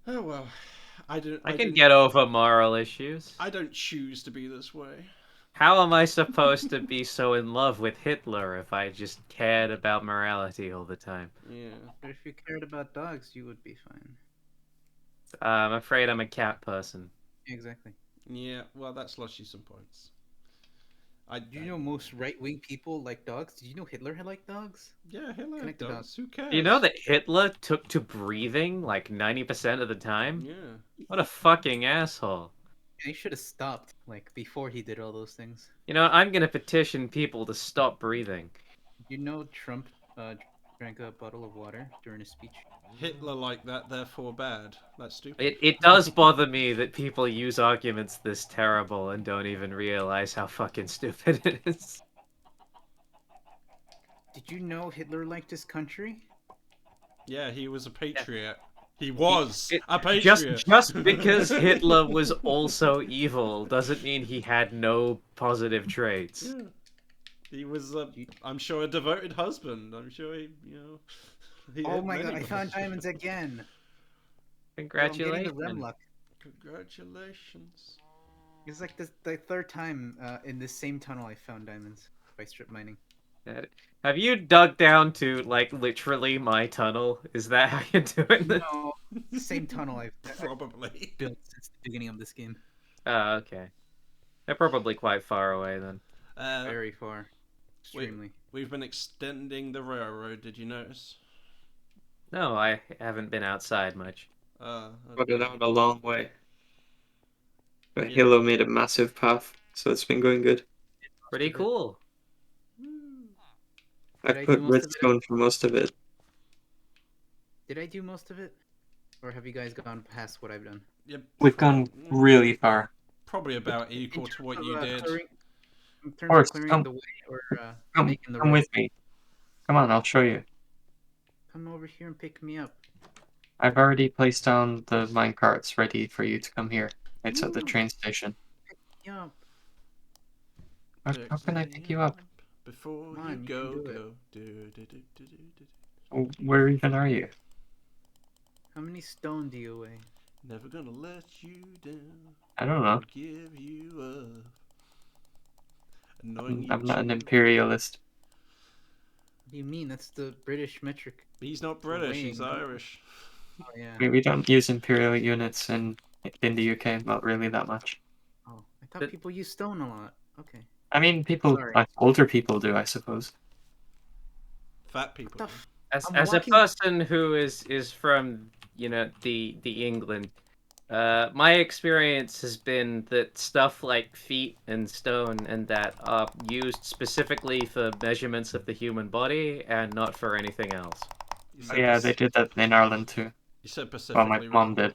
Oh well, I don't. I I can didn't. get over moral issues. I don't choose to be this way. How am I supposed to be so in love with Hitler if I just cared about morality all the time? Yeah. But if you cared about dogs, you would be fine. I'm afraid I'm a cat person. Exactly. Yeah. Well, that's lost you some points. Do you know most right-wing people like dogs? Did you know Hitler had like dogs? Yeah. Hello, Connect the dogs. dots. Who Do you know cares? that Hitler took to breathing like 90% of the time? Yeah. What a fucking asshole. Yeah, he should have stopped like before he did all those things. You know, I'm gonna petition people to stop breathing. You know Trump drank a bottle of water during his speech. Hitler like that, therefore bad. That's stupid. It does bother me that people use arguments this terrible and don't even realize how fucking stupid it is. Did you know Hitler liked his country? Yeah, he was a Yeah. patriot. He He, was it, a just patriot. just because Hitler was also evil doesn't mean he had no positive traits. Yeah. He was, You... I'm sure, a devoted husband. I'm sure he Oh had my god, many I found wives. diamonds again. Yo, I'm getting the Rem Congratulations. luck. Congratulations. It's like the third time in this same tunnel I found diamonds by strip mining. Have you dug down to like literally my tunnel? Is that how you're doing this? No, it's the same tunnel I've Probably. built since the beginning of this game. Oh, okay. They're probably quite far away then. Very far. we, Extremely. we've been extending the railroad, did you notice? No, I haven't been outside much. Got it Okay. out a long way. But Yeah. Halo made a massive path, so it's been going good. Pretty cool. I Did I do put most of it? redstone for most of it. Did I do most of it? Or have you guys gone past what I've done? Yeah, We've gone really far. probably about equal In to terms what of, you did. in terms of Horse, clearing the way or come, making the come road, with me. Come on, I'll show you. come over here and pick me up. I've already placed down the minecarts ready for you to come here. It's at the Ooh. train station. Yup. How can I pick you up? Before Come on, you you go, can do it. go. Do. Where even are you? How many stone do you weigh? Never gonna let you down. I don't know. Give you up. Annoying you I'm not an too. imperialist. What do you mean? That's the British metric. He's not for British, he's weighing, no? Irish. Oh yeah. We don't use imperial units in the UK, not really that much. Oh, I thought But- people use stone a lot. Okay. I mean, people, Sorry. older people do, I suppose. Fat people. What the f- As I'm as a walking- person who is from, you know, the England, my experience has been that stuff like feet and stone and that are used specifically for measurements of the human body and not for anything else. You Oh, said, yeah, they did that in Ireland too. you said Well, my specifically mom wrong. did.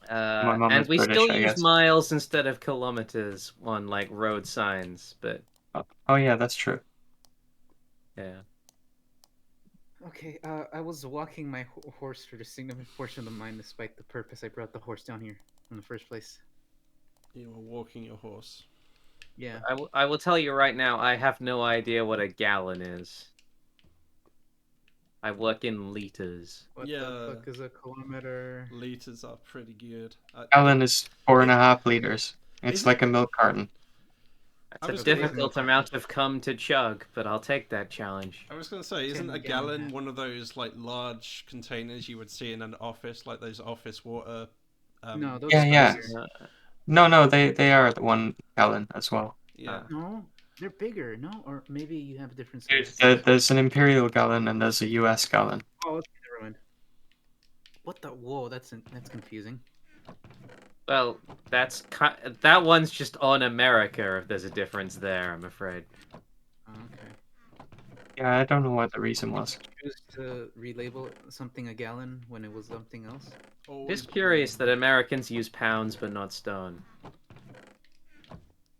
My mom And is we British, still I use guess. miles instead of kilometers on like road signs, but Oh, yeah, that's true. yeah. Okay, I was walking my horse for the significant portion of the mine, despite the purpose I brought the horse down here in the first place. You were walking your horse. Yeah. I will tell you right now, I have no idea what a gallon is. I work in liters. What Yeah. the fuck is a kilometer? Liters are pretty good. Gallon is 4.5 liters. It's Isn't- like a milk carton. I It's a was gonna- difficult amount of cum to chug, but I'll take that challenge. I was gonna say, isn't 10 a gallon gallon half. one of those like large containers you would see in an office, like those office water? No, those Yeah, are yeah. bigger. No, they are the 1 gallon as well. Yeah. No, they're bigger. No, or maybe you have a different There's, size. there's an imperial gallon and there's a US gallon. Oh, okay, never mind. What the? Whoa, that's confusing. Well, that one's just on America. If there's a difference there, I'm afraid. Oh, okay. Yeah, I don't know what the reason was. Choose to relabel something a gallon when it was something else. Always Just curious that Americans use pounds but not stone.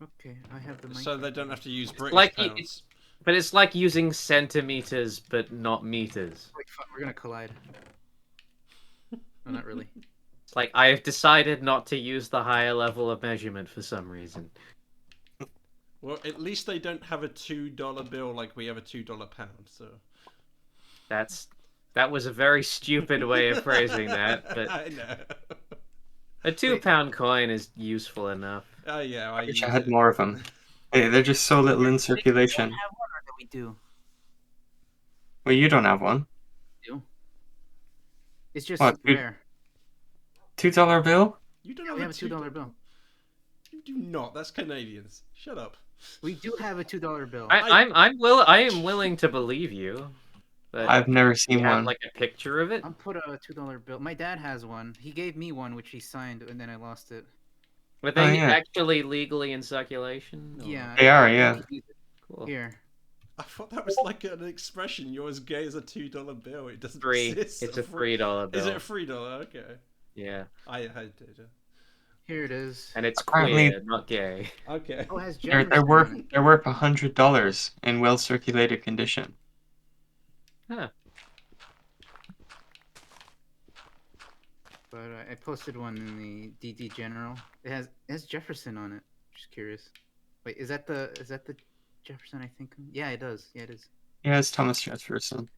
Okay, I have the. so they don't have to use British like pounds. But it's like using centimeters but not meters. Wait, fuck, we're gonna collide. No, not really. It's like I have decided not to use the higher level of measurement for some reason. Well, at least they don't have a $2 bill like we have a $2 pound. So That's That was a very stupid way of phrasing that, but I know. a 2 pound coin is useful enough. Oh yeah, I wish use I had it. more of them. Hey, they're just so little in We circulation. don't have one, or do we do? Well, you don't have one. Do. It's just What, dude? rare. $2 bill? You don't Yeah, have we a have a $2 bill. You do not. That's Canadians. Shut up. We do have a $2 bill. I am willing to believe you, but I've never you seen have one. like a picture of it. I'll put a $2 bill. My dad has one. He gave me one, which he signed, and then I lost it. Were Oh, they yeah. actually legally in circulation? or- Yeah. They are, you yeah. can use it. Cool. Here. I thought that was like an expression. You're as gay as a $2 bill. It doesn't Free. exist. It's a $3 bill. Is it a $3? Okay. Yeah, I did. Here it is. and it's Apparently- queer, not gay. Okay. Oh, it has They're Jefferson worth on it. they're worth $100 in well circulated condition. Huh. But I posted one in the DD General. It has Jefferson on it. Just curious. Wait, is that the Jefferson I think? Yeah, it does. Yeah, it is. Yeah, it's Thomas Jefferson.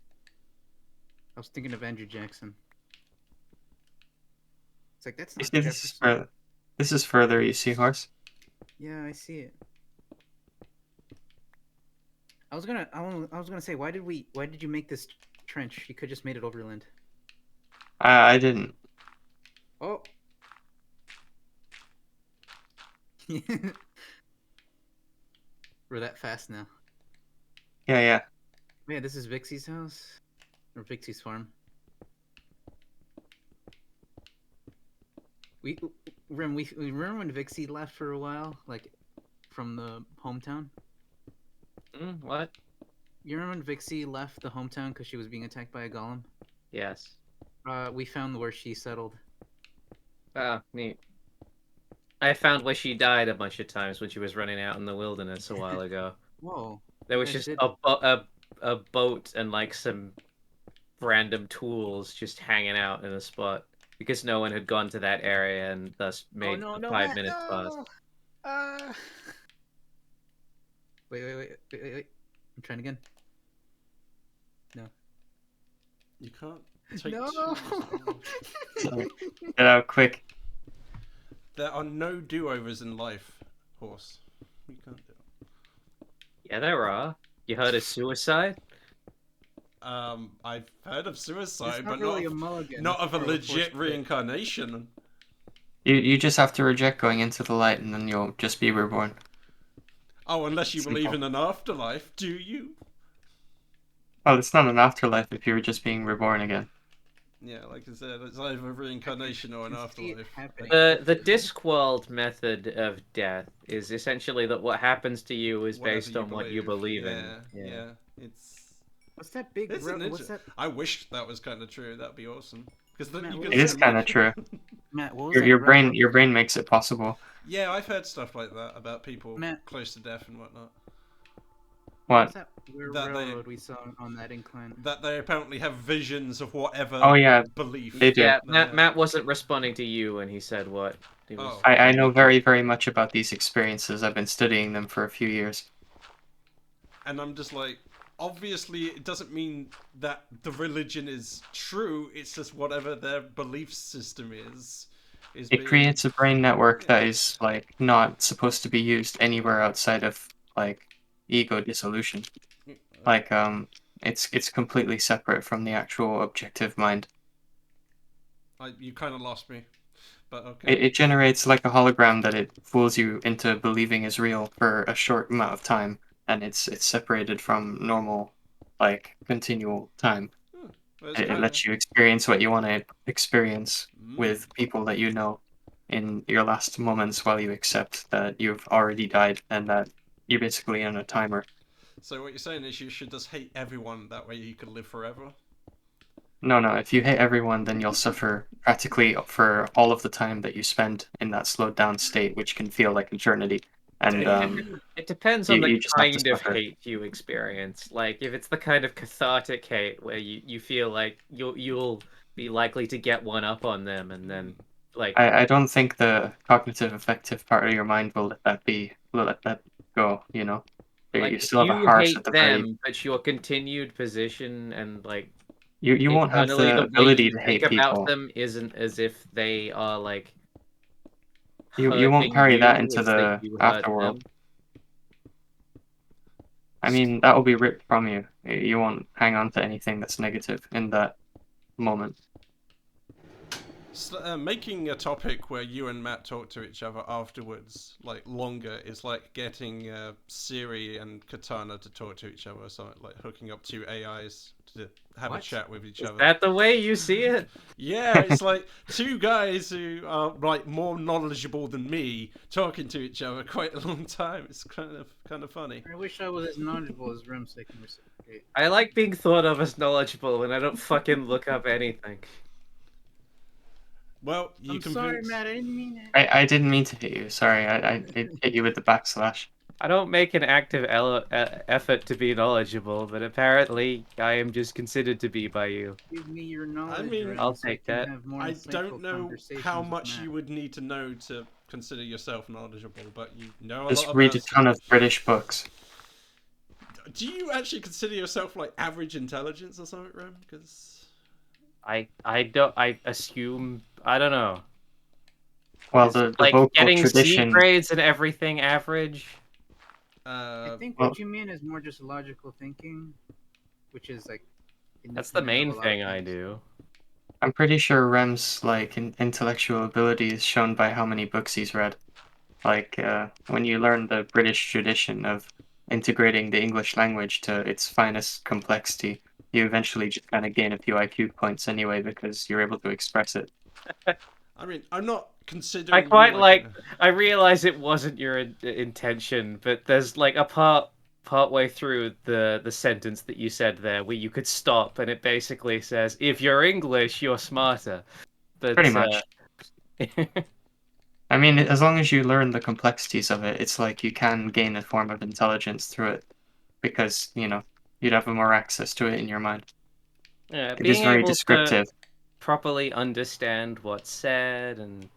I was thinking of Andrew Jackson. It's like that's You not see, Jefferson. this is further. You see, horse. Yeah, I see it. I was gonna say, why did you make this trench? You could just made it overland. I didn't. Oh. We're that fast now. Yeah. Yeah, this is Vixie's house or Vixie's farm. We remember when Vixie left for a while, like from the hometown. What? You remember when Vixie left the hometown because she was being attacked by a golem? Yes. We found where she settled. Oh, neat. I found where she died a bunch of times when she was running out in the wilderness a while ago. Whoa. There was guys just did- a boat and like some random tools just hanging out in a spot because no one had gone to that area and thus made oh, a no, 5 Matt, minutes pass. no! Wait. I'm trying again. You can't take No! two. Get out quick. There are no do-overs in life, horse. You can't do it. Yeah, there are. You heard of suicide? I've heard of It's suicide, not but really a not mulligan. not of a or legit forced quit. reincarnation. You just have to reject going into the light, and then you'll just be reborn. Oh, unless you Simple. believe in an afterlife, do you? Well, it's not an afterlife if you're just being reborn again. Yeah, like I said, it's either reincarnation or an I can see it afterlife. happening. The Discworld method of death is essentially that what happens to you is Whatever based on what you believe yeah, in. Yeah, it's. What's that big? It's an What's that, I wish that was kind of true. That'd be awesome. Because then Matt, you what can It is see- kind of true. Matt? What was Your that your red brain road? your brain makes it possible. Yeah, I've heard stuff like that about people Matt. close to death and whatnot. What's What? that weird That they- railroad we saw on that incline? That they apparently have visions of whatever Oh yeah, belief. they do. Yeah, they Matt, have. Matt wasn't responding to you when he said what. He was... Oh. I know very much about these experiences. I've been studying them for a few years. And I'm just like, obviously, it doesn't mean that the religion is true. It's just whatever their belief system is It being- creates a brain network that is like not supposed to be used anywhere outside of like ego dissolution. Like it's completely separate from the actual objective mind. You kind of lost me, but okay. It generates like a hologram that it fools you into believing is real for a short amount of time, and it's separated from normal, like continual time. But it's It kinda- lets you experience what you want to experience Mm. with people that you know in your last moments while you accept that you've already died and that you're basically on a timer. So what you're saying is you should just hate everyone. That way you can live forever. No, if you hate everyone, then you'll suffer practically for all of the time that you spend in that slowed down state, which can feel like eternity. And It depends on you the just have to kind of suffer. hate you experience. Like, if it's the kind of cathartic hate where you feel like you'll be likely to get one up on them, and then like I don't think the cognitive affective part of your mind will let that go, you know? You like still have you a heart hate at the them, very... but your continued position and like You won't have Internally, the way ability you to think hate about people. them isn't as if they are like You won't hurting carry that you. into It's like the you hurt afterworld. them. I mean, that will be ripped from you. You won't hang on to anything that's negative in that moment. Making a topic where you and Matt talk to each other afterwards, like longer, is like getting Siri and Katana to talk to each other. So like hooking up two AIs to have a What? chat with each Is other. that the way you see it? Yeah, it's like two guys who are like more knowledgeable than me talking to each other quite a long time. It's kind of funny. I wish I was as knowledgeable as Rem so I can reciprocate. I like being thought of as knowledgeable when I don't fucking look up anything. Well, you I'm sorry, convinced. Matt. I didn't mean it. I didn't mean to hit you. Sorry, I did hit you with the backslash. I don't make an active effort to be knowledgeable, but apparently I am just considered to be by you. Give me your knowledge, mean, Rem, I'll so I take can that. have more I insightful don't know conversations how with much Matt. you would need to know to consider yourself knowledgeable, but you know a Just lot read about a ton of stuff. British books. Do you actually consider yourself like average intelligence or something, Rem? Because I assume I don't know. Well, Is, the like vocal getting C tradition. grades and everything average. I think well- what you mean is more just logical thinking, which is like. That's the main independent of a lot of thing I things. do. I'm pretty sure Rem's like intellectual ability is shown by how many books he's read. Like when you learn the British tradition of integrating the English language to its finest complexity, you eventually just kind of gain a few IQ points anyway because you're able to express it. I mean, I'm not considering. I quite you like. I realize it wasn't your intention, but there's like a partway through the sentence that you said there where you could stop, and it basically says, "If you're English, you're smarter." But Pretty much. I mean, as long as you learn the complexities of it, it's like you can gain a form of intelligence through it because, you'd have more access to it in your mind. yeah, It is being very able to descriptive. properly understand what's said and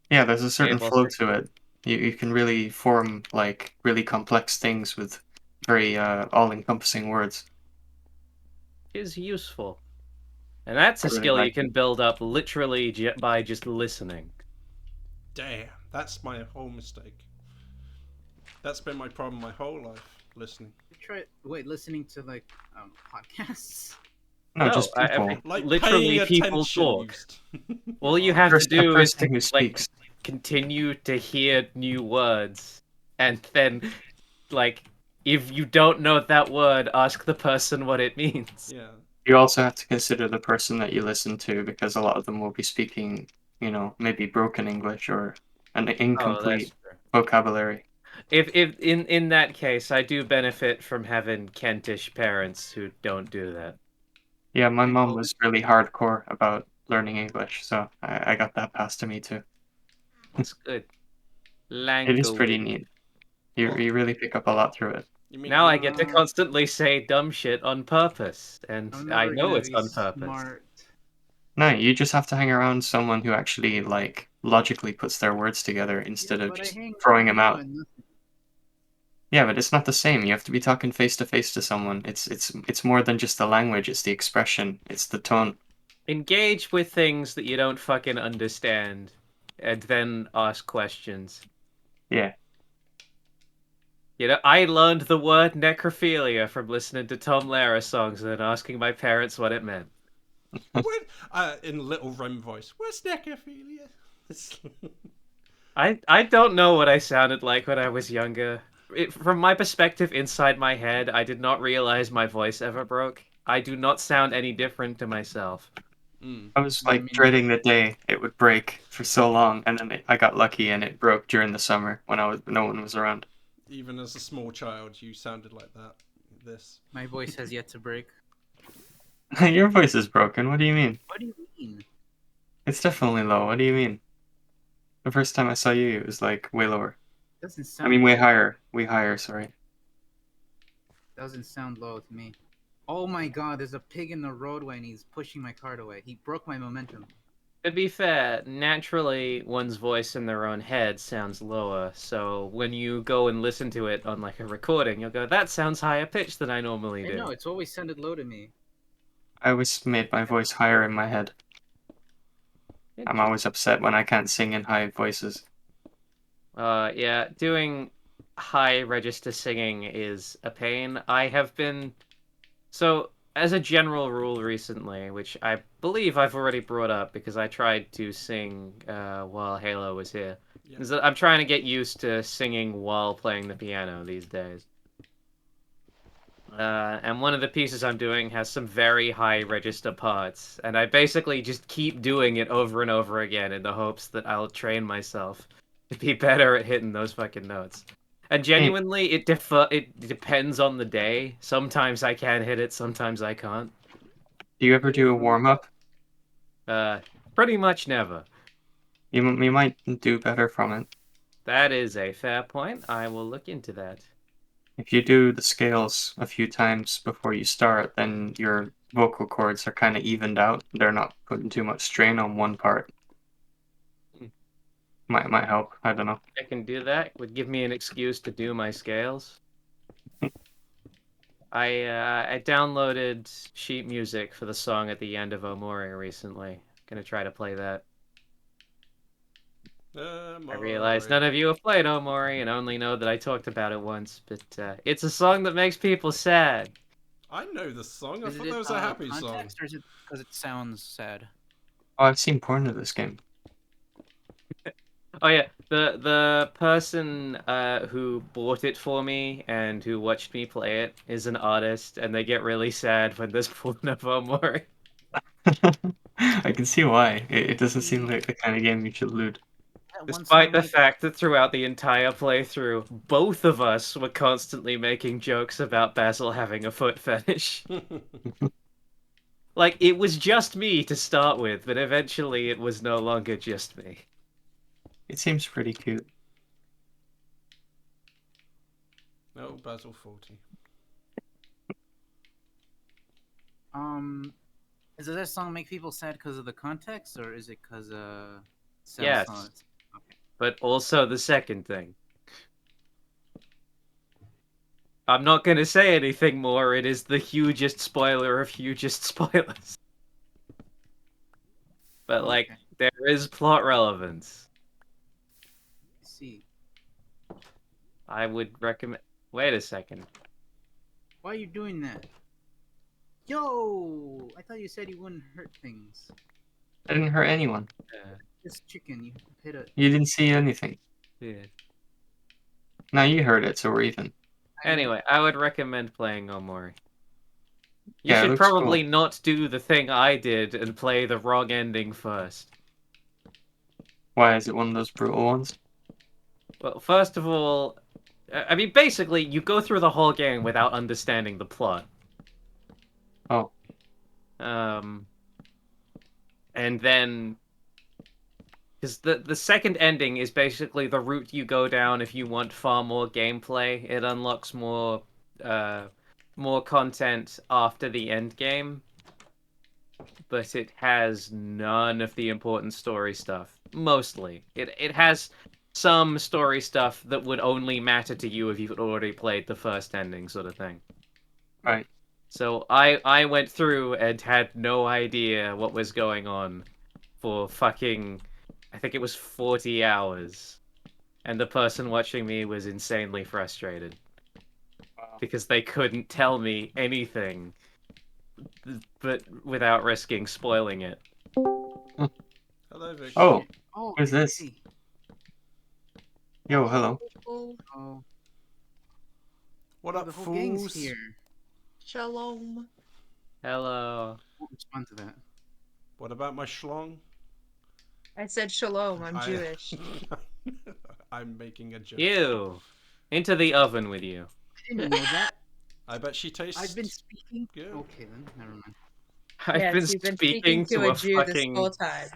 Yeah, there's a certain able flow to- to it. You can really form like really complex things with very all-encompassing words. is useful, and that's a I really skill you like can build up literally by just listening. Damn, that's my whole mistake. That's been my problem my whole life. Listening, Listening to like podcasts. No, just people. like literally paying people attention. talk. All you have First, to the do is person to who like speaks. continue to hear new words, and then like if you don't know that word, ask the person what it means. Yeah. You also have to consider the person that you listen to because a lot of them will be speaking, maybe broken English or an Oh, incomplete that's true. vocabulary. If in that case, I do benefit from having Kentish parents who don't do that. Yeah, my And mom well, was really hardcore about learning English, so I got that passed to me too. That's good. It is pretty Language. neat. You really pick up a lot through it. You mean Now I get to Uh, constantly say dumb shit on purpose, and I'm I never know gonna it's be on purpose. smart. No, you just have to hang around someone who actually like logically puts their words together instead of But I just hang throwing with them you out. and nothing. Yeah, but it's not the same. You have to be talking face to someone. It's more than just the language, it's the expression, it's the tone. Engage with things that you don't fucking understand, and then ask questions. Yeah. You know, I learned the word necrophilia from listening to Tom Lehrer songs and then asking my parents what it meant. what? In Little Rem voice. What's necrophilia? I don't know what I sounded like when I was younger. From my perspective inside my head, I did not realize my voice ever broke. I do not sound any different to myself. I was I like mean- dreading the day it would break for so long, and then I got lucky and it broke during the summer when no one was around. Even as a small child, you sounded like that. This. My voice has yet to break. Your voice is broken. What do you mean? What do you mean? It's definitely low. What do you mean? The first time I saw you, it was like way lower. Doesn't sound. I mean, low. way higher. Way higher. Sorry. Doesn't sound low to me. Oh my god, there's a pig in the roadway and he's pushing my cart away. He broke my momentum. To be fair, naturally, one's voice in their own head sounds lower, so when you go and listen to it on like a recording, you'll go, that sounds higher pitched than I normally I do. know, it's always sounded low to me. I always made my voice higher in my head. I'm always upset when I can't sing in high voices. Yeah, doing high register singing is a pain. I have been so as a general rule recently, which I believe I've already brought up because I tried to sing while Halo was here. Yeah. Is that I'm trying to get used to singing while playing the piano these days. And one of the pieces I'm doing has some very high register parts, and I basically just keep doing it over and over again in the hopes that I'll train myself to be better at hitting those fucking notes. And genuinely, it depends on the day. Sometimes I can hit it, sometimes I can't. Do you ever do a warm-up? Uh, Pretty much never. You might do better from it. That is a fair point. I will look into that. If you do the scales a few times before you start, then your vocal cords are kind of evened out. They're not putting too much strain on one part. Might help. I don't know. I can do that. Would give me an excuse to do my scales. I downloaded sheet music for the song at the end of Omori recently. Gonna try to play that. I realize none of you have played Omori and only know that I talked about it once, but it's a song that makes people sad. I know the song. I Is thought it that was a happy song. context, or is it because it sounds sad? Oh, I've seen porn of this game. Oh yeah, the person who bought it for me and who watched me play it is an artist, and they get really sad when there's porn of Omori. I can see why. It doesn't seem like the kind of game you should loot. That one Despite song, the like, fact that throughout the entire playthrough, both of us were constantly making jokes about Basil having a foot fetish. Like, it was just me to start with, but eventually it was no longer just me. It seems pretty cute. No, Basil 40. does that song make people sad because of the context, or is it because Yes. songs? But also the second thing. I'm not gonna say anything more, it is the hugest spoiler of hugest spoilers. But, like, Okay. there is plot relevance. I see. I would recommend. Wait a second. Why are you doing that? Yo! I thought you said you wouldn't hurt things. I didn't hurt anyone. This chicken, you hit a. You didn't see anything. Yeah. Now you heard it, so we're even. Anyway, I would recommend playing Omori. You Yeah, it should looks probably cool. not do the thing I did and play the wrong ending first. Why is it one of those brutal ones? Well, first of all, I mean, basically, you go through the whole game without understanding the plot. Oh. And then, because the second ending is basically the route you go down if you want far more gameplay. It unlocks more content after the end game, but it has none of the important story stuff. Mostly, it has some story stuff that would only matter to you if you've already played the first ending, sort of thing. Right. So I went through and had no idea what was going on for fucking, I think it was 40 hours. And the person watching me was insanely frustrated. Wow. Because they couldn't tell me anything, but without risking spoiling it. Hello, Vic. Oh, Oh, who's this? hey. Yo, hello. Oh, What the up, whole gang's fools? here. Shalom. Hello. Won't respond to that. What about my schlong? I said shalom. I'm I- Jewish. I'm making a joke. You! Into the oven with you. I didn't know that. I bet she tastes. I've been speaking. Good. Okay, then never mind. I've Yes, you've been speaking to a Jew this fucking, whole time.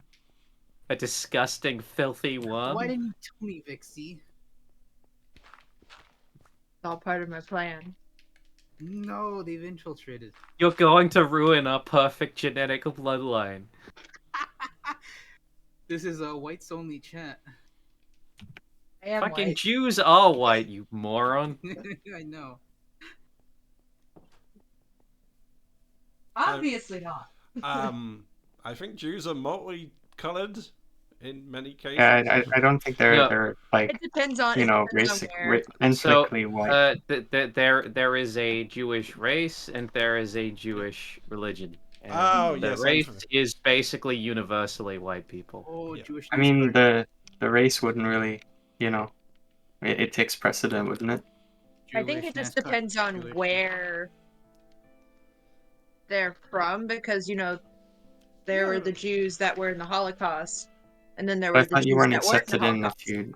a disgusting, filthy worm. Why didn't you tell me, Vixie? It's all part of my plan. No, they've infiltrated. You're going to ruin our perfect genetic bloodline. This is a whites only chat. I am Fucking white. Jews are white, you moron. I know. Obviously not. I think Jews are multicolored in many cases. Yeah, I don't think No. they're like, It depends on you know, where. intrinsically white. There is a Jewish race and there is a Jewish religion. And Oh, the yes, I'm race familiar. is basically universally white people. Oh, Yeah. Jewish. I mean, the race wouldn't really, you know, it takes precedent, wouldn't it? I think it just depends on where they're from, because there were the Jews that were in the Holocaust, and then there But were I the thought you Jews weren't that weren't in accepted the in if Holocaust. you.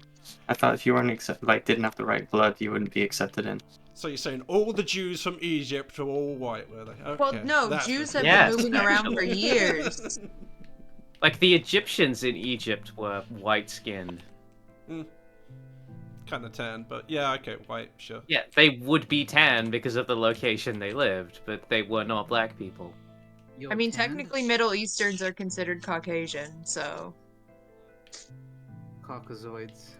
I thought if you weren't didn't have the right blood, you wouldn't be accepted in. So you're saying all the Jews from Egypt were all white, were they? Okay. Well, no, that's Jews the- have Yes, been moving around for actually. years. Like the Egyptians in Egypt were white skinned. Kind of tan, but yeah, okay, white, sure. Yeah, they would be tan because of the location they lived, but they were not black people. Yo, I mean, tan? technically, Middle Easterns are considered Caucasian, so. Caucasoids.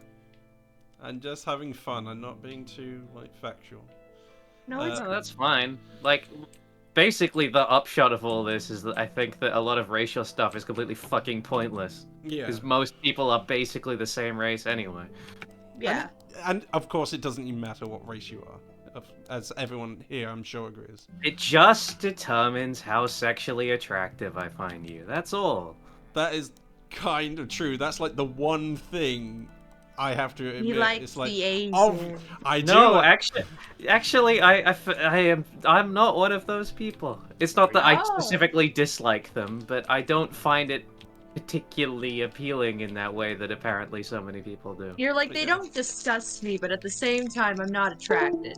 And just having fun and not being too factual. No, Uh, it's No, that's fine. Like, basically, the upshot of all this is that I think that a lot of racial stuff is completely fucking pointless. Yeah. Because most people are basically the same race anyway. yeah. And of course, it doesn't even matter what race you are, as everyone here, I'm sure, agrees. It just determines how sexually attractive I find you. That's all. That is kind of true. That's like the one thing I have to admit. He likes it's like, the Asian. oh, I do. No, like- actually, I'm not one of those people. It's not that I Oh. specifically dislike them, but I don't find it particularly appealing in that way that apparently so many people do. You're like, they Yeah. don't disgust me, but at the same time, I'm not attracted.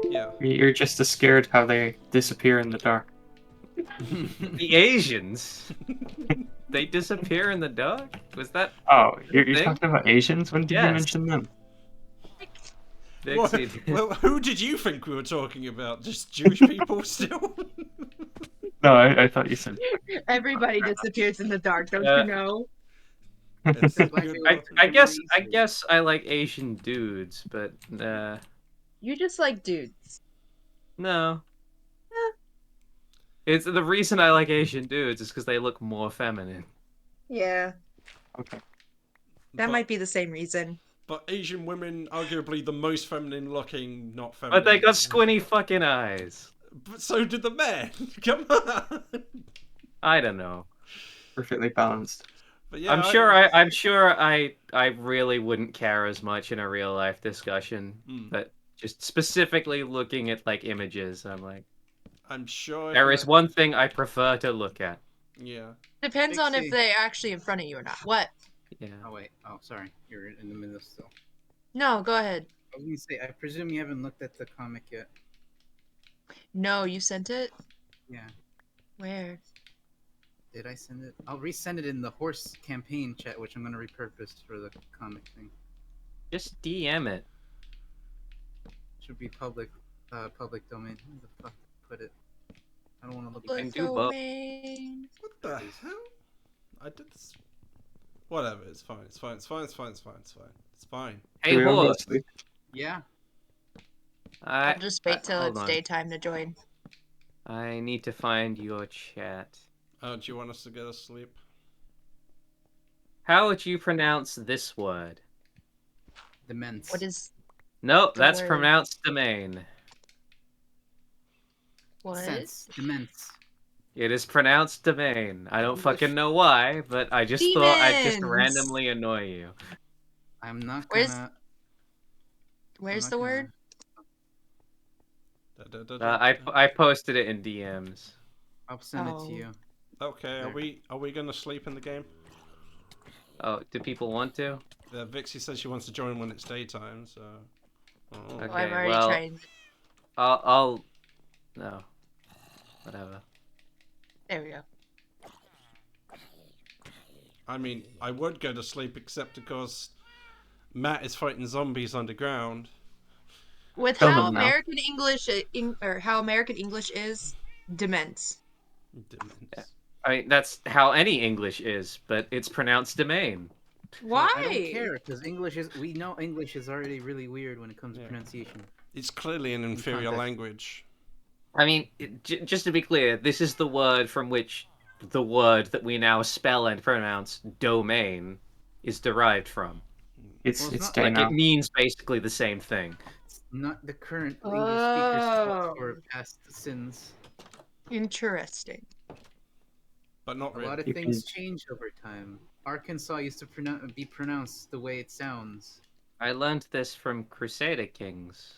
Yeah. You're just as scared how they disappear in the dark. The Asians, they disappear in the dark. Was that Oh, you're Thing? talking about Asians? When did you Yes. mention them? Well, Dixie? well, who did you think we were talking about? Just Jewish people still? No, I thought you said. Everybody disappears in the dark, don't Uh, you know? It's Black good. people- I guess I like Asian dudes, but You just like dudes. no. It's the reason I like Asian dudes is because they look more feminine. Yeah, Okay. that But- might be the same reason. But Asian women, arguably the most feminine looking, not feminine. But they got squinty fucking eyes. But so did the men. Come on. I don't know. Perfectly balanced. But yeah, I'm sure I really wouldn't care as much in a real life discussion, Hmm. but just specifically looking at like images, I'm like, I'm sure. there is one thing I prefer to look at. Yeah. Depends on if Dixie. they're actually in front of you or not. What? Yeah. Oh wait. Oh, sorry. You're in the middle still. No, go ahead. I was gonna say. I presume you haven't looked at the comic yet. No, you sent it? Yeah. Where? Did I send it? I'll resend it in the horse campaign chat, which I'm gonna repurpose for the comic thing. Just DM it. Should be public domain. Where the fuck put it? I don't want to look. can Public do both. domain. What the hell? I did this. Whatever. It's fine. It's fine. It's fine. It's fine. It's fine. It's fine. It's fine. Hey Do we all go to horse. sleep? Yeah. I'll just wait till hold it's on. daytime to join. I need to find your chat. Oh, do you want us to go to sleep? How would you pronounce this word? Demence. What is Nope, The that's word. pronounced domain. what? Sense. Demence. It is pronounced domain. I don't English. fucking know why, but I just thought I'd just Demons! randomly annoy you. I'm not Where's- gonna. Where's I'm the not word? I posted it in DMs. I'll send it Oh. to you. Okay. There. Are we gonna sleep in the game? Oh, do people want to? Vixie says she wants to join when it's daytime. So. Oh. Oh, Okay, I'm already well- trying. I'll no. Whatever. There we go. I mean, I would go to sleep except because Matt is fighting zombies underground. With Tell how them now. American English or how American English is, demence. Demons. I mean, that's how any English is, but it's pronounced domain. Why? I don't care because English is. We know English is already really weird when it comes to Yeah. pronunciation. It's clearly an inferior context. language. I mean, just to be clear, this is the word from which the word that we now spell and pronounce domain is derived from. It's Well, it's it's not Like, it domain. means basically the same thing. It's not the current English speakers' fault Oh, for past sins. interesting. But not A really. lot of You things can- change over time. Arkansas used to be pronounced the way it sounds. I learned this from Crusader Kings.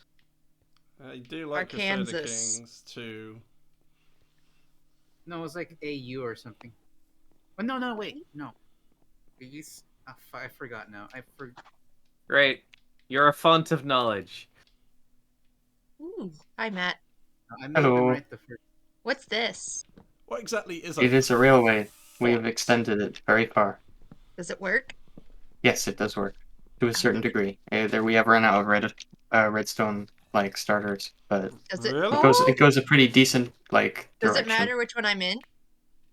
I do like Crusader Arkansas. Kings too. No, it was like AU or something. Oh, no, wait, no. It used, I forgot now. Great. You're a font of knowledge. Ooh. Hi, Matt. I made them Hello. right the first. What's this? What exactly is It is a railway. We have font? extended it very far. Does it work? Yes, it does work to a certain degree. There we have run out of redstone like starters, but Does it? Really? it goes a pretty decent like Does direction. it matter which one I'm in?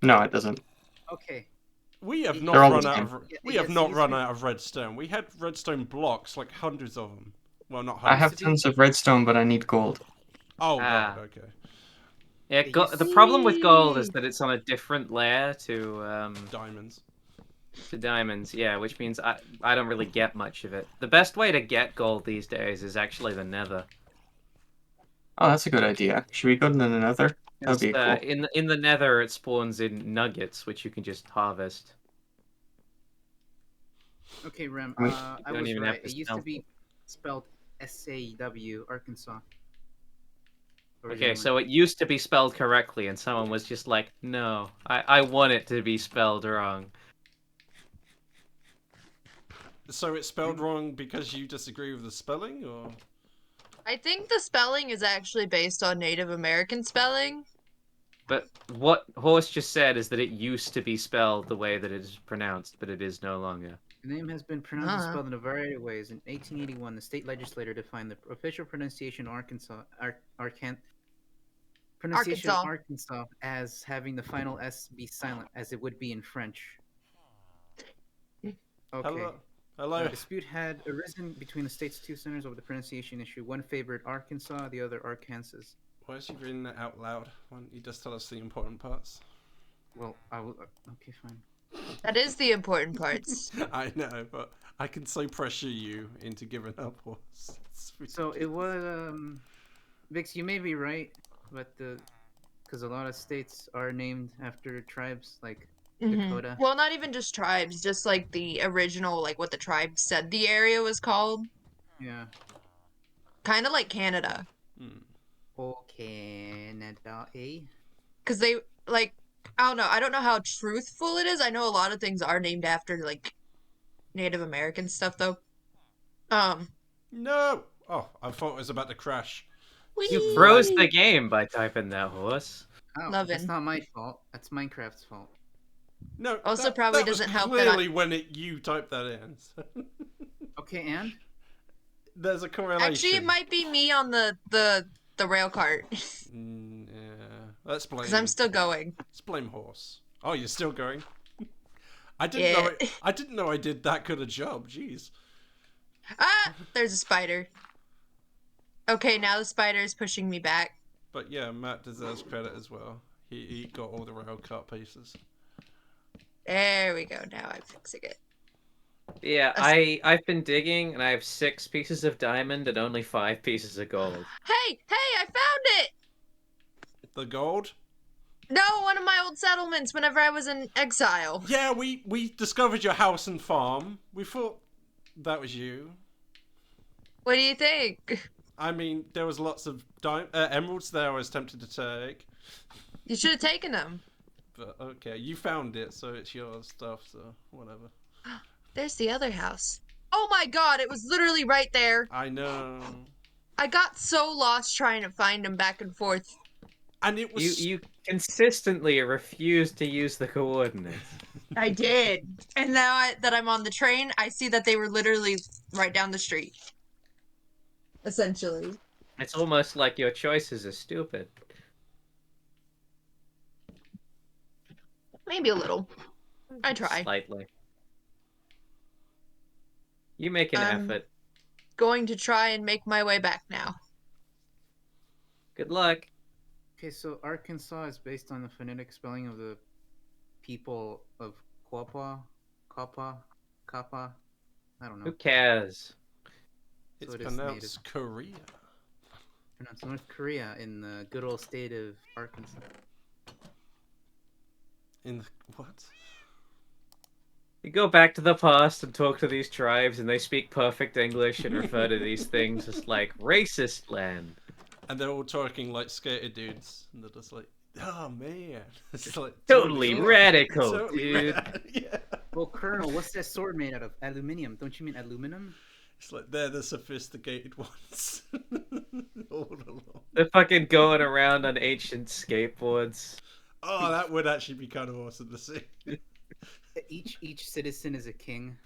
No, it doesn't. Okay. We have They're not all the run out same. of. Yeah, We yes, have not you run said- out of redstone. We had redstone blocks, like hundreds of them. Well, not I hundreds. have to be- tons of redstone, but I need gold. Oh Ah. god. Okay. Yeah, It used the to problem with gold is be- that it's on a different layer Diamonds. to diamonds. Yeah, which means I don't really get much of it. The best way to get gold these days is actually the Nether. Oh, that's a good idea. Should we go to the Nether? That'd be cool. In the Nether, it spawns in nuggets, which you can just harvest. Okay, Rem. I mean, I don't was even have right. to It used spell to be spelled SAW, Arkansas. Okay, originally. so it used to be spelled correctly, and someone was just like, "No, I want it to be spelled wrong." So it's spelled wrong because you disagree with the spelling, or? I think the spelling is actually based on Native American spelling. But what Horse just said is that it used to be spelled the way that it is pronounced, but it is no longer. The name has been pronounced and Ah. spelled in a variety of ways. In 1881, the state legislature defined the official pronunciation of Arkansas as having the final S be silent, as it would be in French. Okay. Hello. A Hello. dispute had arisen between the state's two senators over the pronunciation issue. One favored Arkansas, the other Arkansas. Why is you reading that out loud? Why don't you just tell us the important parts? Well, I will. Okay, fine. That is the important parts. I know, but I can so pressure you into giving up. So it was Vix, you may be right, but because a lot of states are named after tribes like Dakota. Well, not even just tribes, just like the original, like what the tribe said the area was called. Yeah. Kind of like Canada. Okay, Canada, eh? Because they, like, I don't know how truthful it is. I know a lot of things are named after, like, Native American stuff, though. No! Oh, I thought it was about to crash. You froze the game by typing that, Horse. Oh, Lovin'. that's not my fault. That's Minecraft's fault. No. Also probably that was doesn't help that I- clearly when you typed that in. Okay, and There's a correlation. Actually, it might be me on the rail cart. Yeah. Let's blame. Because I'm still going. Let's blame Horse. Oh, you're still going? I didn't know Yeah. I didn't know I did that good a job. Jeez. Ah! There's a spider. Okay, now the spider is pushing me back. But yeah, Matt deserves credit as well. He got all the rail cut pieces. There we go. Now I'm fixing it. Yeah, That's- I've been digging, and I have 6 pieces of diamond and only 5 pieces of gold. Hey! I found it! The gold? No, one of my old settlements whenever I was in exile. Yeah, we discovered your house and farm. We thought that was you. What do you think? I mean, there was lots of emeralds there I was tempted to take. You should have taken them. But okay, you found it, so it's your stuff, so whatever. There's the other house. Oh my god, it was literally right there. I know. I got so lost trying to find him back and forth. And it was... You consistently refused to use the coordinates. I did. And now that I'm on the train, I see that they were literally right down the street. Essentially. It's almost like your choices are stupid. Maybe a little. I try. Slightly. You make an effort. Going to try and make my way back now. Good luck. Okay, so Arkansas is based on the phonetic spelling of the people of Quapaw, Kappa, Kappa. I don't Who know. cares? It's it is pronounced Korea. Pronounced North Korea in the good old state of Arkansas. In the, what? You go back to the past and talk to these tribes, and they speak perfect English and refer to these things as like racist land. And they're all talking like skater dudes, and they're just like, oh man, it's like Totally Yeah. radical, totally dude. rad. Yeah. Well, Colonel, what's that sword made out of? Aluminium. Don't you mean aluminum? It's like they're the sophisticated ones all along. They're fucking going around on ancient skateboards. Oh, that would actually be kind of awesome to see. Each citizen is a king.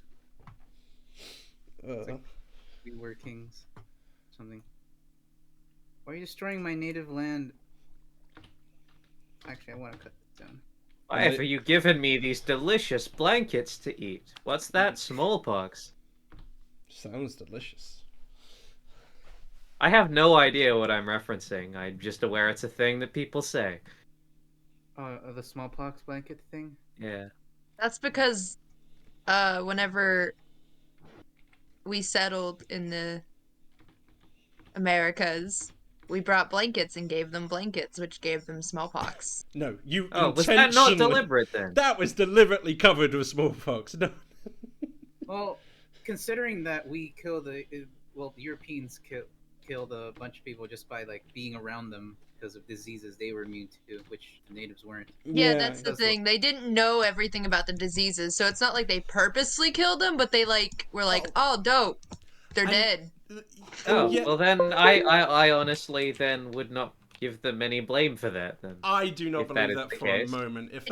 Uh, We were kings. Something. Why are you destroying my native land? Actually, I want to cut this down. Why have you given me these delicious blankets to eat? What's that? Smallpox. sounds delicious. I have no idea what I'm referencing. I'm just aware it's a thing that people say. The smallpox blanket thing? Yeah. That's because whenever we settled in the Americas, we brought blankets and gave them blankets, which gave them smallpox. No, you Oh, was that not intentionally- deliberate then? That was deliberately covered with smallpox. No. Well, considering that we killed the Europeans killed a bunch of people just by like being around them because of diseases they were immune to, which the natives weren't. Yeah, that's the that's thing. They didn't know everything about the diseases, so it's not like they purposely killed them, but they like were like, "Oh, dope, they're And- dead." Oh, Yeah, well then I honestly then would not give them any blame for that then. I do not if that believe is that the for case. a moment. If